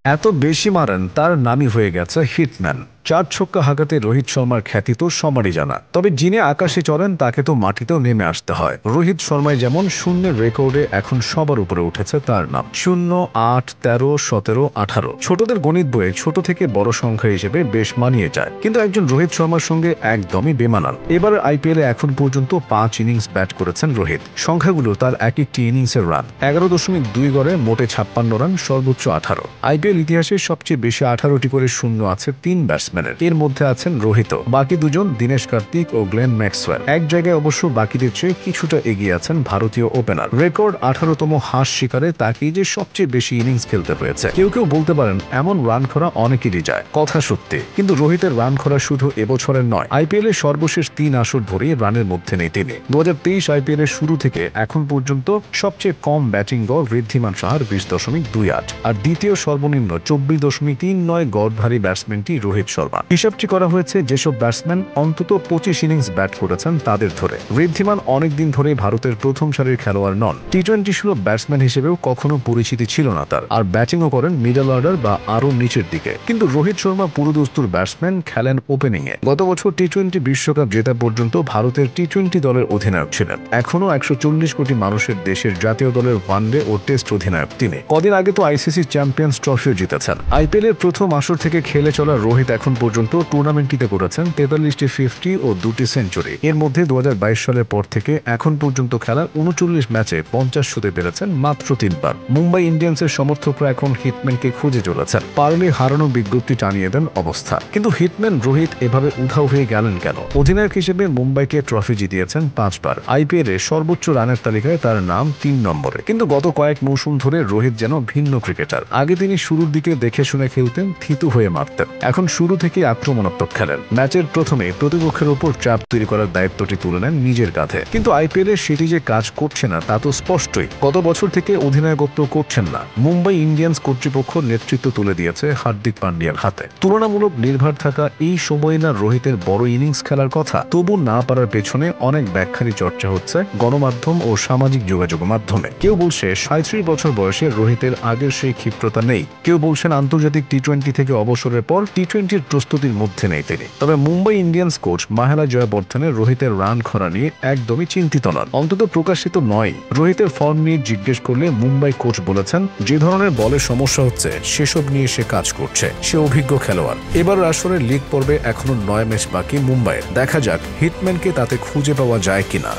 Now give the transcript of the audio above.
এত বেশি মারেন তার নামই হয়ে গেছে হিটম্যান। 4 ছক্কা হাঁকাতে রোহিত শর্মার খ্যাতি তো সবারই জানা, তবে যিনি আকাশে চড়েন তাকে তো মাটিতেও নেমে আসতে হয়। রোহিত শর্মায় যেমন শূন্যের রেকর্ডে এখন সবার উপরে উঠেছে তার নাম। 0, 8, 13, 17, 18 ছোটদের গণিত বইয়ে ছোট থেকে বড় সংখ্যা হিসেবে বেশ মানিয়ে যায়, কিন্তু একজন রোহিত শর্মার সঙ্গে একদমই বেমানান। এবার আইপিএলে এখন পর্যন্ত 5 ইনিংস ব্যাট করেছেন রোহিত। সংখ্যাগুলো তার এক একটি ইনিংসের রান 11.2 গড়ে মোটে 56 রান, সর্বোচ্চ 18। আইপিএল ইতিহাসে সবচেয়ে বেশি 18টি করে শূন্য আছে 3 ব্যাটসম্যানের। এর মধ্যে আছেন রোহিত, বাকি দুজন দীনেশ কার্তিক ও গ্লেন ম্যাক্সওয়েল। এক জায়গায় অবশ্য বাকিদের চেয়ে কিছুটা এগিয়ে আছেন ভারতীয় ওপেনার। রেকর্ড 18তম হাঁস শিকারে তাকেই যে সবচেয়ে বেশি ইনিংস খেলতে হয়েছে। কেউ কেউ বলতে পারেন এমন রান খরা অনেকেরই যায়, কথা সত্যি, কিন্তু রোহিতের রান খরা শুধু এবছরের নয়, আইপিএল এর সর্বশেষ 3 আসর ধরে রানের মধ্যে নেই তিনি। 2023 আইপিএল এর শুরু থেকে এখন পর্যন্ত সবচেয়ে কম ব্যাটিং গড় ঋদ্ধিমান সাহার 20.28, আর দ্বিতীয় সর্বনিম্ন 24.39 গড়ধারী ব্যাটসম্যানটি রোহিত শর্মা। হিসাবটি করা হয়েছে যেসব ব্যাটসম্যান অন্তত 25 ইনিংস ব্যাট করেছেন তাদের ধরে। ঋদ্ধিমান অনেকদিন ধরে ভারতের প্রথম সারির খেলোয়াড় নন, টি-20 শুরু ব্যাটসম্যান হিসেবেও কখনো পরিচিতি ছিল না তার, আর ব্যাটিংও করেন মিডল অর্ডার বা আরো নিচের দিকে। কিন্তু রোহিত শর্মা পুরোদস্তুর ব্যাটসম্যান, খেলেন ওপেনিং এ। গত বছর টি-20 বিশ্বকাপ জেতা পর্যন্ত ভারতের টি-20 দলের অধিনায়ক ছিলেন। এখনো 140 কোটি মানুষের দেশের জাতীয় দলের ওয়ানডে ও টেস্ট অধিনায়ক তিনি। কদিন আগে তো আইসিসি চ্যাম্পিয়ন্স ট্রফিও জিতেছেন। আইপিএল এর প্রথম আসর থেকে খেলে চলা রোহিত এখন পর্যন্ত টুর্নামেন্টটিতে করেছেন 43টি 50 ও 2টি সেঞ্চুরি। এর মধ্যে 2022 সালের পর থেকে এখন পর্যন্ত খেলা 39 ম্যাচে 50 শোধে পেরেছেন মাত্র 3 বার। মুম্বাই ইন্ডিয়ান্সের সমর্থকরা এখন হিটম্যানকে খুঁজে চলেছেন, পারলে হারানো বিজ্ঞপ্তি টানিয়ে দেন অবস্থা। কিন্তু হিটম্যান রোহিত এভাবে উধাও হয়ে গেলেন কেন? অধিনায়ক হিসেবে মুম্বাইকে ট্রফি জিতিয়েছেন 5 বার। আইপিএল এর সর্বোচ্চ রানের তালিকায় তার নাম 3 নম্বরে। কিন্তু গত কয়েক মৌসুম ধরে রোহিত যেন ভিন্ন ক্রিকেটার। আগে তিনি শুরুর দিকে দেখে শুনে খেলতেন, থিতু হয়ে মারতেন। এখন শুরু থেকে আক্রমণাত্মক খেলেন। ম্যাচের প্রথমে প্রতিপক্ষের উপর চাপ তৈরি করার দায়িত্বটি তুলে নেন নিজের কাঁধে। কিন্তু আইপিএলে সেটি যে কাজ করছে না তা তো স্পষ্টই। গত বছর থেকে অধিনায়কত্ব করছেন না। মুম্বাই ইন্ডিয়ান্স কর্তৃপক্ষ নেতৃত্ব তুলে দিয়েছে হার্দিক পান্ডিয়ার হাতে। তুলনামূলক নির্ভর থাকা এই সময় না রোহিতের বড় ইনিংস খেলার কথা, তবু না পারার পেছনে অনেক ব্যাখ্যারই চর্চা হচ্ছে গণমাধ্যম ও সামাজিক যোগাযোগ মাধ্যমে। কেউ বলছে 37 বছর বয়সে রোহিতের আগের সেই ক্ষিপ্রতা নেই। কেউ বলছেন আন্তর্জাতিক টি-20 থেকে অবসরের পর টি-20-র প্রস্তুতির মধ্যে নেই তিনি। তবে মুম্বাই ইন্ডিয়ান্স কোচ মাহেলা জয়াবর্ধনের রোহিতের রান খরা নিয়ে একদমই চিন্তিত নন, অন্তত প্রকাশিত নয়। রোহিতের ফর্ম নিয়ে জিজ্ঞেস করলে মুম্বাই কোচ বলেছেন যে ধরনের বলের সমস্যা হচ্ছে সেসব নিয়ে সে কাজ করছে। সে অভিজ্ঞ খেলোয়াড়। এবার আসরের লিগ পর্বে এখনো 9 ম্যাচ বাকি মুম্বাইয়ের। দেখা যাক হিটম্যানকে তাতে খুঁজে পাওয়া যায় কিনা।